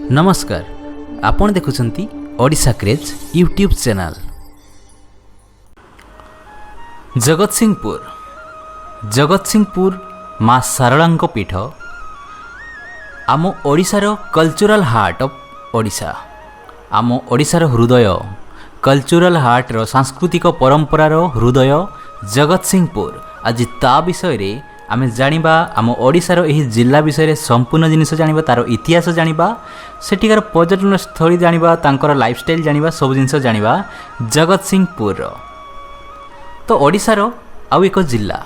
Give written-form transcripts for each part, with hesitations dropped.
नमस्कार, आपण देखुछंती Odisha craze YouTube channel. Jagatsinghpur माँ सारଳାଙ୍କ पीठ आम ओडिशार कल्चरल हार्ट ऑफ ओडिशा, आम ओडिशार हृदय कल्चरल हार्ट रो सांस्कृतिक परंपरार हृदय जगतसिंहपुर। आज ता विषय रे आमे जानिबा, आम ओडिशार एही जिल्ला विषय रे संपूर्ण जिनिस जानिबा, तार इतिहास जानिबा, सेठिकार पर्यटन स्थली जानिबा, तांकर लाइफस्टाइल जानिबा, सब जिनिस जानिबा जगतसिंहपुर। तो ओडिशार आउ एक जिल्ला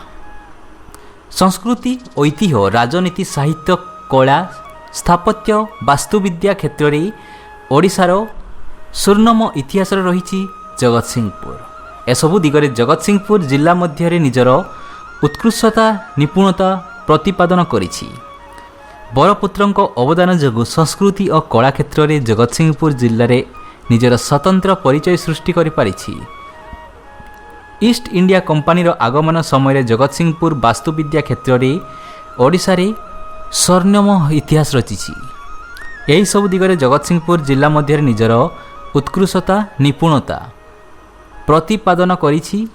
संस्कृति, ऐतिह्य, राजनीति, साहित्य, कला, स्थापत्य, वास्तुविद्या क्षेत्र रे ओडिशार स्वर्णम इतिहास रही जगतसिंहपुर। एसबु दिगरे जगतसिंहपुर जिल्ला मध्य निजर उत्कृष्टता निपुणता प्रतिपादन करिछि। बरपुत्रंक अवदान जोगु संस्कृति और कला क्षेत्र में जगतसिंहपुर जिल्ला रे निजर स्वतंत्र परिचय सृष्टि करि पारिछि। ईस्ट इंडिया कंपानी आगमन समय जगतसिंहपुर वास्तुविद्या क्षेत्र में ओडिशा रे स्वर्णम इतिहास रचिछि। यही सब दिगरे जगतसिंहपुर जिल्ला मध्य निजर उत्कृष्टता निपुणता प्रतिपादन करिछि।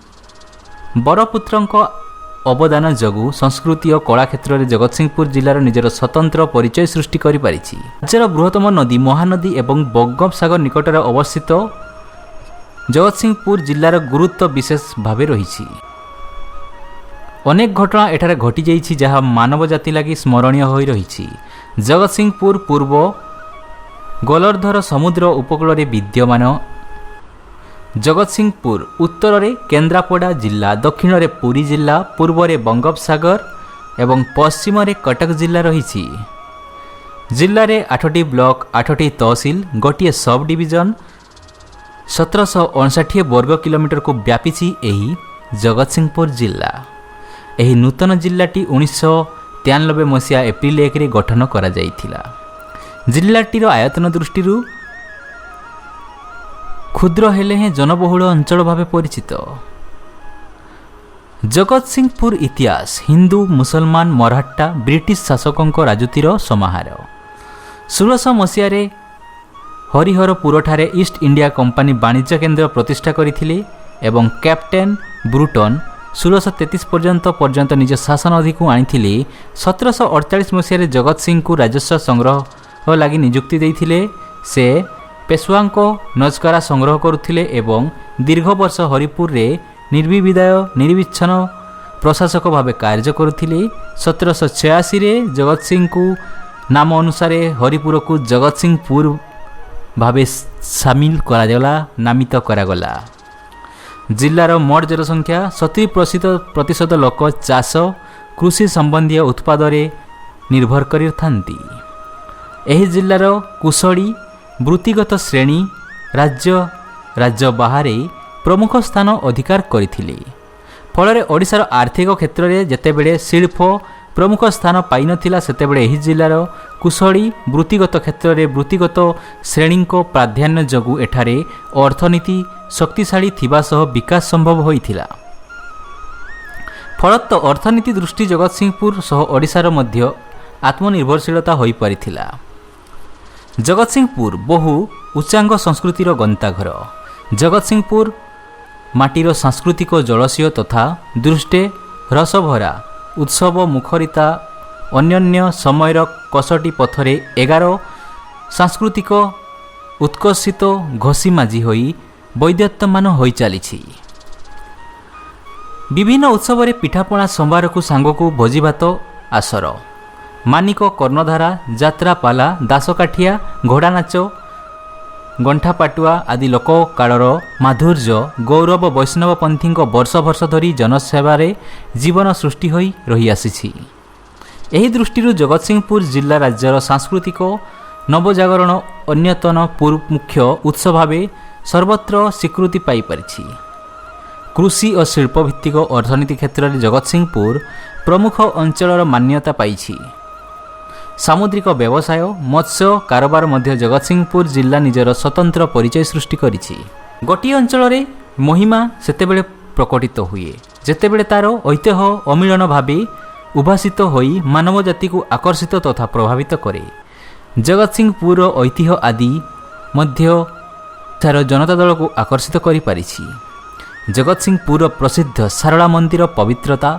बरपुत्रंक अवदान जोगु संस्कृति और कला क्षेत्र में जगतसिंहपुर जिलार निजर स्वतंत्र परिचय सृष्टि करि पारिछि। राज्यर बृहत्तम नदी महानदी एवं बंगोपसागर निकटरे अवस्थित जगतसिंहपुर जिलार गुरुत्व विशेष भावे रही। अनेक घटना एठारे घटी जाइछि जहाँ मानव जाति लगी स्मरणीय होई रही। जगतसिंहपुर पूर्व गोलर्धर समुद्र उपकूल विद्यमान। जगतसिंहपुर उत्तर में केन्द्रापड़ा जिला, दक्षिण में पुरी जिला, पूर्व में बंगोपसागर एवं पश्चिम में कटक जिला रही। जिले में 8टी ब्लॉक, 8टी तहसील, गोटे सब डिविजन, 1759 वर्ग किलोमीटर को व्यापी यही जगतसिंहपुर जिला। यही नूतन जिलाटी 1993 मसीहा एप्रिल 1 रे गठन करा जाइथिला। जिलाटीर आयतन दृष्टि क्षुद्र हेले हैं जनबहुल अंचल भावे परिचित। जगतसिंहपुर इतिहास हिंदू, मुसलमान, मराठा, ब्रिटिश शासकों राजूतिर समाहार। 1600 मसीह हरिहरपुर ठारे ईस्ट इंडिया कंपानी वाणिज्य केन्द्र प्रतिष्ठा करथिले एवं कैप्टेन ब्रुटन 1633 पर्यंत निज शासन अधिक आनी। 1748 मसीह जगतसिंह को राजस्व संग्रह लगी नियुक्ति देइथिले। से पेशवा को नजकरा संग्रह करुथिले एवं दीर्घ वर्ष हरिपुर रे निर्विवाद निरविच्छन प्रशासक भाव कार्य करुथिले। 1786 रे जगतसिंह को नाम अनुसार हरिपुर को जगतसिंहपुर भावे सामिल करागला, नामित करागला। जिलार मोट जनसंख्या 70% लोक चाष कृषि संबंधी उत्पाद निर्भर करथांती। एही जिलार कुशली वृत्तिगत श्रेणी राज्य बाहर प्रमुख स्थान अधिकार करथिले। फल ओडिशार आर्थिक क्षेत्र में जेतेबेले शिल्प प्रमुख स्थान पाई नथिला, सेतेबेले एही जिलार कुशली वृत्तिगत क्षेत्र में वृत्तिगत श्रेणी को प्राधान्य जोगु एठारे अर्थनीति शक्तिशाली थिबा सह विकास संभव होइथिला। फलत अर्थनीति दृष्टि जगतसिंहपुर सह ओडिशार मध्य आत्मनिर्भरशीलता होई परिथिला। जगतसिंहपुर बहु उच्चांग संस्कृतिर गंताघर। जगतसिंहपुर माटीर सांस्कृतिक जलसीय तथा दृष्टे रसभरा उत्सव मुखरिता अन्य समयर कसटी पथरे 11 सांस्कृतिक उत्कर्षित घोषी माझी होई वैद्यत्मान होई चली। विभिन्न उत्सव पिठापणा संभार को सांग को भोजीभात आसर, मानिक कर्णधारा, जात्रा पाला, दासकाठिया, घोड़ा नाच, गंठा पाटुआ आदि लोक कालर माधुर्य गौरव वैष्णवपंथी वर्ष वर्ष धरी जनसेवार जीवन सृष्टि होई रही आसी। एही दृष्टि जगतसिंहपुर जिला राज्यर सांस्कृतिक नवजागरण अन्यतन मुख्य उत्सव भाव सर्वत्र स्वीकृति पाई परिछि। कृषि और शिल्पभित्तिक अर्थनीति क्षेत्र में जगतसिंहपुर प्रमुख अंचलर मान्यता पाइछि। सामुद्रिक व्यवसाय मत्स्य कारोबार मध्य जगतसिंहपुर जिला निजर स्वतंत्र परिचय सृष्टि करिछि। गोटे अंचल महिमा सेतेबेले प्रकटित हुए जेतेबेले तार ऐतिह्य अमिलन भावे उभासित होई मानव जाति को आकर्षित तथा प्रभावित करे। ଜଗତସିଂହପୁରର ଐତିହ୍ୟ ଆଦି ମଧ୍ୟ ଏଠାର ଜନତା ଦଳକୁ ଆକର୍ଷିତ କରିପାରିଛି। ଜଗତସିଂହପୁରର ପ୍ରସିଦ୍ଧ ସାରଳା ମନ୍ଦିର ପବିତ୍ରତା,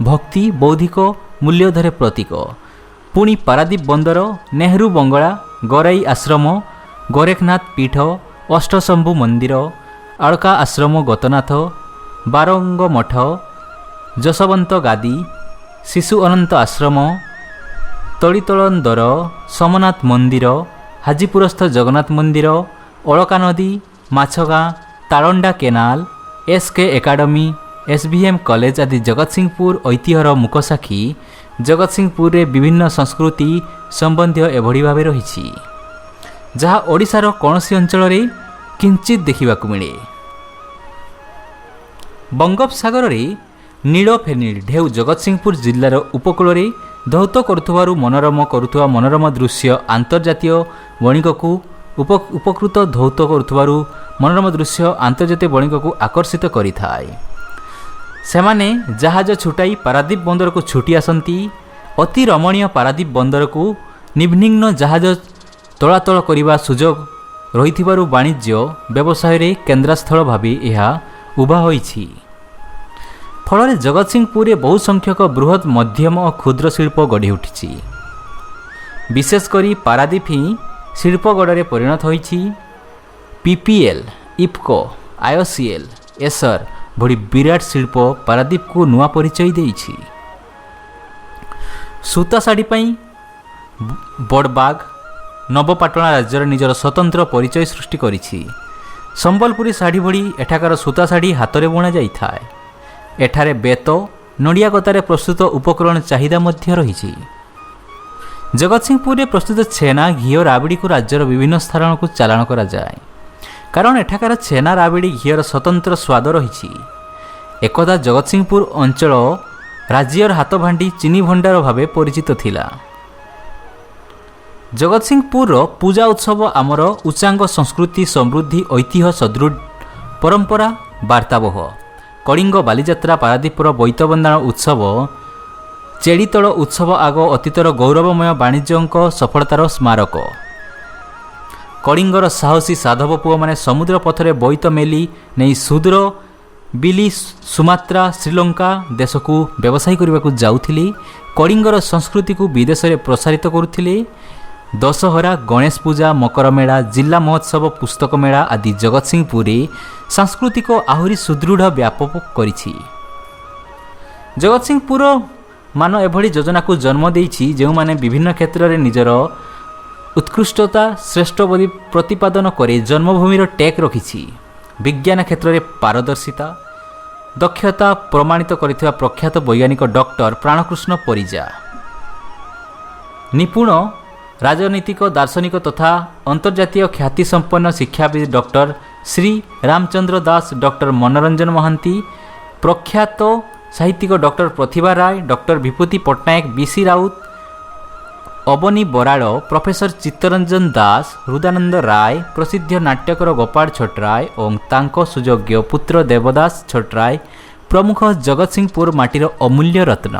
ଭକ୍ତି, ବୌଦ୍ଧିକ ମୂଲ୍ୟଧରେ ପ୍ରତୀକ। ପୁଣି ପାରାଦୀପ ବନ୍ଦର, ନେହେରୁ ବଙ୍ଗଳା, ଗରାଇ ଆଶ୍ରମ, ଗୋରେଖନାଥ ପୀଠ, ଅଷ୍ଟଶମ୍ଭୁ ମନ୍ଦିର, ଆଳକା ଆଶ୍ରମ ଗୋତନାଥ, ବାରଙ୍ଗ ମଠ, ଯଶବନ୍ତ ଗାଦି, ଶିଶୁ ଅନନ୍ତ ଆଶ୍ରମ, ତଳିତଳନ୍ଦର ସୋମନାଥ ମନ୍ଦିର, ହାଜିପୁରସ୍ଥ ଜଗନ୍ନାଥ ମନ୍ଦିର, ଅଳକା ନଦୀ, Machhagaon, Talanda canal, SK academy, SBM college ଆଦି ଜଗତସିଂହପୁର ଐତିହ୍ୟର ମୁକସାକ୍ଷୀ। ଜଗତସିଂହପୁରରେ ବିଭିନ୍ନ ସଂସ୍କୃତି ସମ୍ବନ୍ଧୀୟ ଏଭଳି ଭାବେ ରହିଛି, ଯାହା ଓଡ଼ିଶାର କୌଣସି ଅଞ୍ଚଳରେ କିଞ୍ଚିତ ଦେଖିବାକୁ ମିଳେ। ବଙ୍ଗୋପସାଗରରେ ନୀଳ ଫେନିଳ ଢେଉ ଜଗତସିଂହପୁର ଜିଲ୍ଲାର ଉପକୂଳରେ ଧୌତ କରୁଥିବା ମନୋରମ ଦୃଶ୍ୟ ଆନ୍ତର୍ଜାତୀୟ ବଣିକକୁ ଉପକୃତ ଧୌତ କରୁଥିବାରୁ ମନୋରମ ଦୃଶ୍ୟ ଆନ୍ତର୍ଜାତୀୟ ବଣିକକୁ ଆକର୍ଷିତ କରିଥାଏ। ସେମାନେ ଜାହାଜ ଛୁଟାଇ ପାରାଦୀପ ବନ୍ଦରକୁ ଛୁଟି ଆସନ୍ତି। ଅତି ରମଣୀୟ ପାରାଦୀପ ବନ୍ଦରକୁ ନିର୍ବିଘ୍ନ ଜାହାଜ ଚଳାଚଳ କରିବା ସୁଯୋଗ ରହିଥିବାରୁ ବାଣିଜ୍ୟ ବ୍ୟବସାୟରେ କେନ୍ଦ୍ରସ୍ଥଳ ଭାବେ ଏହା ଉଭା ହୋଇଛି। ଫଳରେ ଜଗତସିଂହପୁରରେ ବହୁ ସଂଖ୍ୟକ ବୃହତ୍ ମଧ୍ୟମ ଓ କ୍ଷୁଦ୍ର ଶିଳ୍ପ ଗଢ଼ି ଉଠିଛି। ବିଶେଷ କରି ପାରାଦୀପ ହିଁ ଶିଳ୍ପଗଡ଼ରେ ପରିଣତ ହୋଇଛି। PPL, ଇଫ୍କୋ, IOCL, ଏସର ଭଳି ବିରାଟ ଶିଳ୍ପ ପାରାଦୀପକୁ ନୂଆ ପରିଚୟ ଦେଇଛି। ସୂତା ଶାଢ଼ୀ ପାଇଁ ବଡ଼ବାଗ, ନବପାଟଣା ରାଜ୍ୟର ନିଜର ସ୍ୱତନ୍ତ୍ର ପରିଚୟ ସୃଷ୍ଟି କରିଛି। ସମ୍ବଲପୁରୀ ଶାଢ଼ୀ ଭଳି ଏଠାକାର ସୂତା ଶାଢ଼ୀ ହାତରେ ବୁଣା ଯାଇଥାଏ। ଏଠାରେ ବେତ, ନଡ଼ିଆ କତାରେ ପ୍ରସ୍ତୁତ ଉପକରଣ ଚାହିଦା ମଧ୍ୟ ରହିଛି। ଜଗତସିଂହପୁରରେ ପ୍ରସ୍ତୁତ ଛେନା, ଘିଅ, ରାବିଡ଼ିକୁ ରାଜ୍ୟର ବିଭିନ୍ନ ସ୍ଥାନକୁ ଚାଲାଣ କରାଯାଏ, କାରଣ ଏଠାକାର ଛେନା, ରାବିଡ଼ି, ଘିଅର ସ୍ୱତନ୍ତ୍ର ସ୍ୱାଦ ରହିଛି। ଏକଦା ଜଗତସିଂହପୁର ଅଞ୍ଚଳ ରାଜ୍ୟର ହାତଭାଣ୍ଡି ଚିନି ଭଣ୍ଡାର ଭାବେ ପରିଚିତ ଥିଲା। ଜଗତସିଂହପୁରର ପୂଜା ଉତ୍ସବ ଆମର ଉଚ୍ଚାଙ୍ଗ ସଂସ୍କୃତି, ସମୃଦ୍ଧି, ଐତିହ୍ୟ, ସଦୃଢ଼ ପରମ୍ପରା ବାର୍ତ୍ତାବହ। କଳିଙ୍ଗ ବାଲିଯାତ୍ରା, ପାରାଦୀପର ବୋଇତବନ୍ଦାଣ ଉତ୍ସବ, ଚେଡ଼ିତଳ ଉତ୍ସବ ଆଗ ଅତୀତର ଗୌରବମୟ ବାଣିଜ୍ୟଙ୍କ ସଫଳତାର ସ୍ମାରକ। କଳିଙ୍ଗର ସାହସୀ ସାଧବ ପୁଅମାନେ ସମୁଦ୍ର ପଥରେ ବୋଇତ ମେଲି ନେଇ ସୁଦୂର ବିଲି, ସୁମାତ୍ରା, ଶ୍ରୀଲଙ୍କା ଦେଶକୁ ବ୍ୟବସାୟ କରିବାକୁ ଯାଉଥିଲେ। କଳିଙ୍ଗର ସଂସ୍କୃତିକୁ ବିଦେଶରେ ପ୍ରସାରିତ କରୁଥିଲେ। ଦଶହରା, ଗଣେଶ ପୂଜା, ମକର ମେଳା, ଜିଲ୍ଲା ମହୋତ୍ସବ, ପୁସ୍ତକ ମେଳା ଆଦି ଜଗତସିଂହପୁରରେ ସାଂସ୍କୃତିକ ଆହୁରି ସୁଦୃଢ଼ ବ୍ୟାପକ କରିଛି। ଜଗତସିଂହପୁର ମାନ ଏଭଳି ଯୋଜନାକୁ ଜନ୍ମ ଦେଇଛି ଯେଉଁମାନେ ବିଭିନ୍ନ କ୍ଷେତ୍ରରେ ନିଜର ଉତ୍କୃଷ୍ଟତା ଶ୍ରେଷ୍ଠ ବୋଲି ପ୍ରତିପାଦନ କରି ଜନ୍ମଭୂମିର ଟେକ୍ ରଖିଛି। ବିଜ୍ଞାନ କ୍ଷେତ୍ରରେ ପାରଦର୍ଶିତା, ଦକ୍ଷତା ପ୍ରମାଣିତ କରିଥିବା ପ୍ରଖ୍ୟାତ ବୈଜ୍ଞାନିକ ଡକ୍ଟର ପ୍ରାଣକୃଷ୍ଣ ପରିଜା, ନିପୁଣ ରାଜନୈତିକ ଦାର୍ଶନିକ ତଥା ଅନ୍ତର୍ଜାତୀୟ ଖ୍ୟାତିସମ୍ପନ୍ନ ଶିକ୍ଷାବିତ୍ ଡକ୍ଟର ଶ୍ରୀ ରାମଚନ୍ଦ୍ର ଦାସ, ଡକ୍ଟର ମନୋରଞ୍ଜନ ମହାନ୍ତି, ପ୍ରଖ୍ୟାତ ସାହିତ୍ୟିକ ଡକ୍ଟର ପ୍ରତିଭା ରାୟ, ଡକ୍ଟର ବିଭୂତି ପଟ୍ଟନାୟକ, BC ରାଉତ, ଅବନୀ ବରାଳ, ପ୍ରଫେସର ଚିତ୍ତରଞ୍ଜନ ଦାସ, ହୃଦାନନ୍ଦ ରାୟ, ପ୍ରସିଦ୍ଧ ନାଟ୍ୟକାର ଗୋପାଳ ଛୋଟରାୟ ଓ ତାଙ୍କ ସୁଯୋଗ୍ୟ ପୁତ୍ର ଦେବଦାସ ଛୋଟରାୟ ପ୍ରମୁଖ ଜଗତସିଂହପୁର ମାଟିର ଅମୂଲ୍ୟ ରତ୍ନ।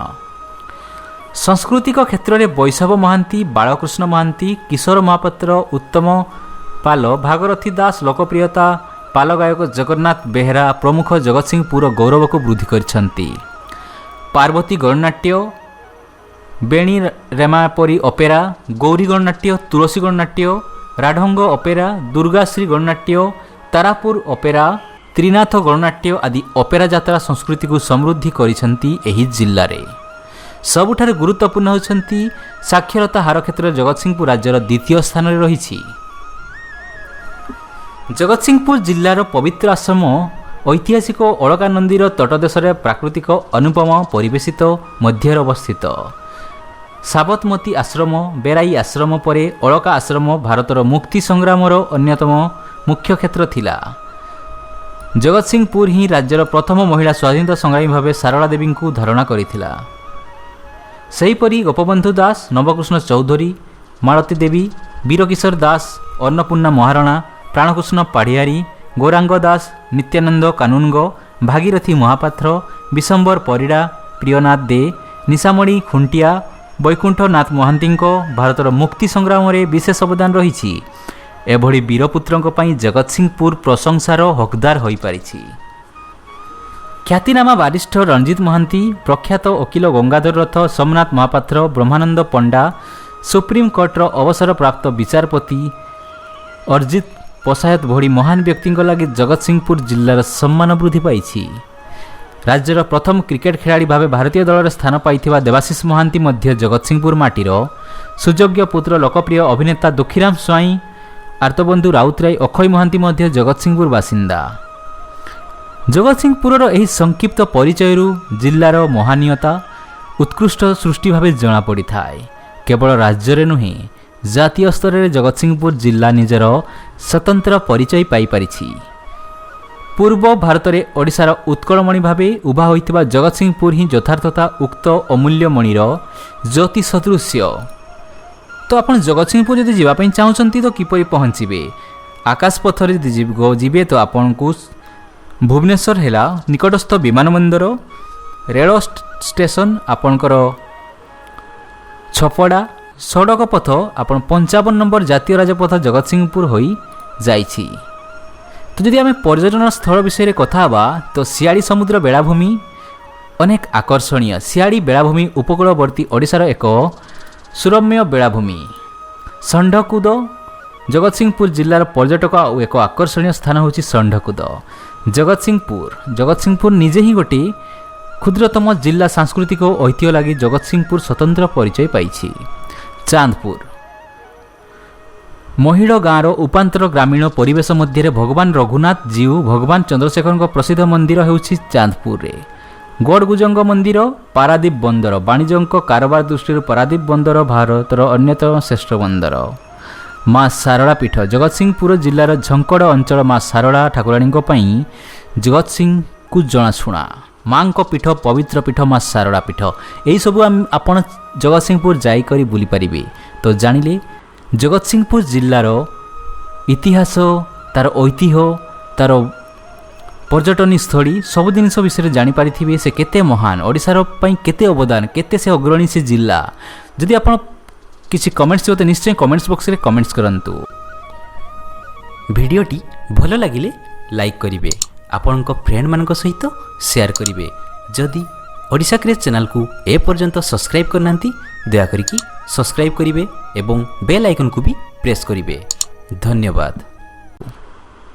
ସାଂସ୍କୃତିକ କ୍ଷେତ୍ରରେ ବୈଶବ ମହାନ୍ତି, ବାଳକୃଷ୍ଣ ମହାନ୍ତି, କିଶୋର ମହାପାତ୍ର, ଉତ୍ତମ ପାଲ, ଭାଗରଥୀ ଦାସ, ଲୋକପ୍ରିୟତା ପାଲ ଗାୟକ ଜଗନ୍ନାଥ ବେହେରା ପ୍ରମୁଖ ଜଗତସିଂହପୁର ଗୌରବକୁ ବୃଦ୍ଧି କରିଛନ୍ତି। ପାର୍ବତୀ ଗଣନାଟ୍ୟ, ବେଣୀ ରେମା ପରି ଅପେରା, ଗୌରୀ ଗଣନାଟ୍ୟ, ତୁଳସୀ ଗଣନାଟ୍ୟ, ରାଢଙ୍ଗ ଅପେରା, ଦୁର୍ଗାଶ୍ରୀ ଗଣନାଟ୍ୟ, ତାରାପୁର ଅପେରା, ତ୍ରିନାଥ ଗଣନାଟ୍ୟ ଆଦି ଅପେରା ଯାତ୍ରା ସଂସ୍କୃତିକୁ ସମୃଦ୍ଧି କରିଛନ୍ତି। ଏହି ଜିଲ୍ଲାରେ ସବୁଠାରୁ ଗୁରୁତ୍ୱପୂର୍ଣ୍ଣ ହେଉଛନ୍ତି ସାକ୍ଷରତା ହାର କ୍ଷେତ୍ରରେ ଜଗତସିଂହପୁର ରାଜ୍ୟର ଦ୍ୱିତୀୟ ସ୍ଥାନରେ ରହିଛି। ଜଗତସିଂହପୁର ଜିଲ୍ଲାର ପବିତ୍ର ଆଶ୍ରମ ଐତିହାସିକ ଅଳକା ନଦୀର ତଟଦେଶରେ ପ୍ରାକୃତିକ ଅନୁପମ ପରିବେଶିତ ମଧ୍ୟରେ ଅବସ୍ଥିତ। ସାବତମତୀ ଆଶ୍ରମ, ବେରାଇ ଆଶ୍ରମ ପରେ ଅଳକା ଆଶ୍ରମ ଭାରତର ମୁକ୍ତି ସଂଗ୍ରାମର ଅନ୍ୟତମ ମୁଖ୍ୟ କ୍ଷେତ୍ର ଥିଲା। ଜଗତସିଂହପୁର ହିଁ ରାଜ୍ୟର ପ୍ରଥମ ମହିଳା ସ୍ୱାଧୀନତା ସଂଗ୍ରାମୀ ଭାବେ ସାରଳା ଦେବୀଙ୍କୁ ଧାରଣା କରିଥିଲା। ସେହିପରି ଗୋପବନ୍ଧୁ ଦାସ, ନବକୃଷ୍ଣ ଚୌଧୁରୀ, ମାଳତୀ ଦେବୀ, ବୀରକିଶୋର ଦାସ, ଅନ୍ନପୂର୍ଣ୍ଣା ମହାରଣା, ପ୍ରାଣକୃଷ୍ଣ ପାଢ଼ିଆରୀ, ଗୌରାଙ୍ଗ ଦାସ, ନିତ୍ୟାନନ୍ଦ କାନୁନଗୋ, ଭାଗୀରଥୀ ମହାପାତ୍ର, ବିଶମ୍ବର ପରିଡ଼ା, ପ୍ରିୟନାଥ ଦେ, ନିଶାମଣି ଖୁଣ୍ଟିଆ, ବୈକୁଣ୍ଠନାଥ ମହାନ୍ତିଙ୍କ ଭାରତର ମୁକ୍ତି ସଂଗ୍ରାମରେ ବିଶେଷ ଅବଦାନ ରହିଛି। ଏଭଳି ବୀରପୁତ୍ରଙ୍କ ପାଇଁ ଜଗତସିଂହପୁର ପ୍ରଶଂସାର ହକଦାର ହୋଇପାରିଛି। ଖ୍ୟାତିନାମା ବାରିଷ୍ଠ ରଞ୍ଜିତ ମହାନ୍ତି, ପ୍ରଖ୍ୟାତ ଓକିଲ ଗଙ୍ଗାଧର ରଥ, ସୋମନାଥ ମହାପାତ୍ର, ବ୍ରହ୍ମାନନ୍ଦ ପଣ୍ଡା, ସୁପ୍ରିମକୋର୍ଟର ଅବସରପ୍ରାପ୍ତ ବିଚାରପତି ଅର୍ଜିତ ପଶାୟତ ଭଳି ମହାନ ବ୍ୟକ୍ତିଙ୍କ ଲାଗି ଜଗତସିଂହପୁର ଜିଲ୍ଲାର ସମ୍ମାନ ବୃଦ୍ଧି ପାଇଛି। ରାଜ୍ୟର ପ୍ରଥମ କ୍ରିକେଟ ଖେଳାଳି ଭାବେ ଭାରତୀୟ ଦଳରେ ସ୍ଥାନ ପାଇଥିବା ଦେବାଶିଷ ମହାନ୍ତି ମଧ୍ୟ ଜଗତସିଂହପୁର ମାଟିର ସୁଯୋଗ୍ୟ ପୁତ୍ର, ଲୋକପ୍ରିୟ ଅଭିନେତା ଦୁଃଖୀରାମ ସ୍ୱାଇଁ, ଆର୍ତ୍ତବନ୍ଧୁ ରାଉତରାୟ, ଅକ୍ଷୟ ମହାନ୍ତି ମଧ୍ୟ ଜଗତସିଂହପୁର ବାସିନ୍ଦା। ଜଗତସିଂହପୁରର ଏହି ସଂକ୍ଷିପ୍ତ ପରିଚୟରୁ ଜିଲ୍ଲାର ମହାନୀୟତା ଉତ୍କୃଷ୍ଟ ସୃଷ୍ଟି ଭାବେ ଜଣାପଡ଼ିଥାଏ। କେବଳ ରାଜ୍ୟରେ ନୁହେଁ, ଜାତୀୟ ସ୍ତରରେ ଜଗତସିଂହପୁର ଜିଲ୍ଲା ନିଜର ସ୍ୱତନ୍ତ୍ର ପରିଚୟ ପାଇପାରିଛି। ପୂର୍ବ ଭାରତରେ ଓଡ଼ିଶାର ଉତ୍କଳମଣି ଭାବେ ଉଭା ହୋଇଥିବା ଜଗତସିଂହପୁର ହିଁ ଯଥାର୍ଥତା ଉକ୍ତ ଅମୂଲ୍ୟମଣିର ଜ୍ୟୋତି ସଦୃଶ୍ୟ। ତ ଆପଣ ଜଗତସିଂହପୁର ଯଦି ଯିବା ପାଇଁ ଚାହୁଁଛନ୍ତି ତ କିପରି ପହଞ୍ଚିବେ? ଆକାଶ ପଥରେ ଯଦି ଯିବେ ତ ଆପଣଙ୍କୁ ଭୁବନେଶ୍ୱର ହେଲା ନିକଟସ୍ଥ ବିମାନ ବନ୍ଦର, ରେଳ ଷ୍ଟେସନ ଆପଣଙ୍କର ଛପଡ଼ା, ସଡ଼କ ପଥ ଆପଣ 55 ନମ୍ବର ଜାତୀୟ ରାଜପଥ ଜଗତସିଂହପୁର ହୋଇ ଯାଇଛି। ତ ଯଦି ଆମେ ପର୍ଯ୍ୟଟନ ସ୍ଥଳ ବିଷୟରେ କଥା ହେବା ତ ଶିଆଳି ସମୁଦ୍ର ବେଳାଭୂମି ଅନେକ ଆକର୍ଷଣୀୟ। ଶିଆଳି ବେଳାଭୂମି ଉପକୂଳବର୍ତ୍ତୀ ଓଡ଼ିଶାର ଏକ ସୁରମ୍ୟ ବେଳାଭୂମି। ଷଣ୍ଢକୁଦ ଜଗତସିଂହପୁର ଜିଲ୍ଲାର ପର୍ଯ୍ୟଟକ ଆଉ ଏକ ଆକର୍ଷଣୀୟ ସ୍ଥାନ ହେଉଛି ଷଣ୍ଢକୁଦ। ଜଗତସିଂହପୁର ନିଜେ ହିଁ ଗୋଟିଏ କ୍ଷୁଦ୍ରତମ ଜିଲ୍ଲା। ସାଂସ୍କୃତିକ ଐତିହ୍ୟ ଲାଗି ଜଗତସିଂହପୁର ସ୍ୱତନ୍ତ୍ର ପରିଚୟ ପାଇଛି। ଚାନ୍ଦପୁର ମହିଳ ଗାଁର ଉପାନ୍ତର ଗ୍ରାମୀଣ ପରିବେଶ ମଧ୍ୟରେ ଭଗବାନ ରଘୁନାଥ ଜୀଉ, ଭଗବାନ ଚନ୍ଦ୍ରଶେଖରଙ୍କ ପ୍ରସିଦ୍ଧ ମନ୍ଦିର ହେଉଛି ଚାନ୍ଦପୁରରେ। ଗଡ଼ଗୁଜଙ୍ଗ ମନ୍ଦିର, ପାରାଦୀପ ବନ୍ଦର। ବାଣିଜ୍ୟଙ୍କ କାରବାର ଦୃଷ୍ଟିରୁ ପାରାଦୀପ ବନ୍ଦର ଭାରତର ଅନ୍ୟତମ ଶ୍ରେଷ୍ଠ ବନ୍ଦର। ମା ଶାରଳା ପୀଠ ଜଗତସିଂହପୁର ଜିଲ୍ଲାର ଝଙ୍କଡ଼ ଅଞ୍ଚଳ ମା ଶାରଳା ଠାକୁରାଣୀଙ୍କ ପାଇଁ ଜଗତସିଂହକୁ ଜଣାଶୁଣା। ମାଙ୍କ ପୀଠ, ପବିତ୍ର ପୀଠ ମା ଶାରଳା ପୀଠ। ଏହିସବୁ ଆପଣ ଜଗତସିଂହପୁର ଯାଇକରି ବୁଲିପାରିବେ। ତ ଜାଣିଲେ ଜଗତସିଂହପୁର ଜିଲ୍ଲାର ଇତିହାସ, ତାର ଐତିହ୍ୟ, ତାର ପର୍ଯ୍ୟଟନୀ ସ୍ଥଳୀ ସବୁ ଜିନିଷ ବିଷୟରେ ଜାଣିପାରିଥିବେ। ସେ କେତେ ମହାନ, ଓଡ଼ିଶାର ପାଇଁ କେତେ ଅବଦାନ, କେତେ ସେ ଅଗ୍ରଣୀ ସେ ଜିଲ୍ଲା। ଯଦି ଆପଣ କିଛି କମେଣ୍ଟସ୍ ଥିବ ତ ନିଶ୍ଚୟ କମେଣ୍ଟସ୍ ବକ୍ସରେ କମେଣ୍ଟସ୍ କରନ୍ତୁ। ଭିଡ଼ିଓଟି ଭଲ ଲାଗିଲେ ଲାଇକ୍ କରିବେ, ଆପଣଙ୍କ ଫ୍ରେଣ୍ଡମାନଙ୍କ ସହିତ ସେୟାର କରିବେ। ଯଦି ଓଡ଼ିଶା କ୍ରେଜ୍ ଚ୍ୟାନେଲକୁ ଏପର୍ଯ୍ୟନ୍ତ ସବସ୍କ୍ରାଇବ୍ କରିନାହାନ୍ତି ଦୟାକରିକି ସବସ୍କ୍ରାଇବ୍ କରିବେ ଏବଂ ବେଲ୍ ଆଇକନ୍କୁ ବି ପ୍ରେସ୍ କରିବେ। ଧନ୍ୟବାଦ।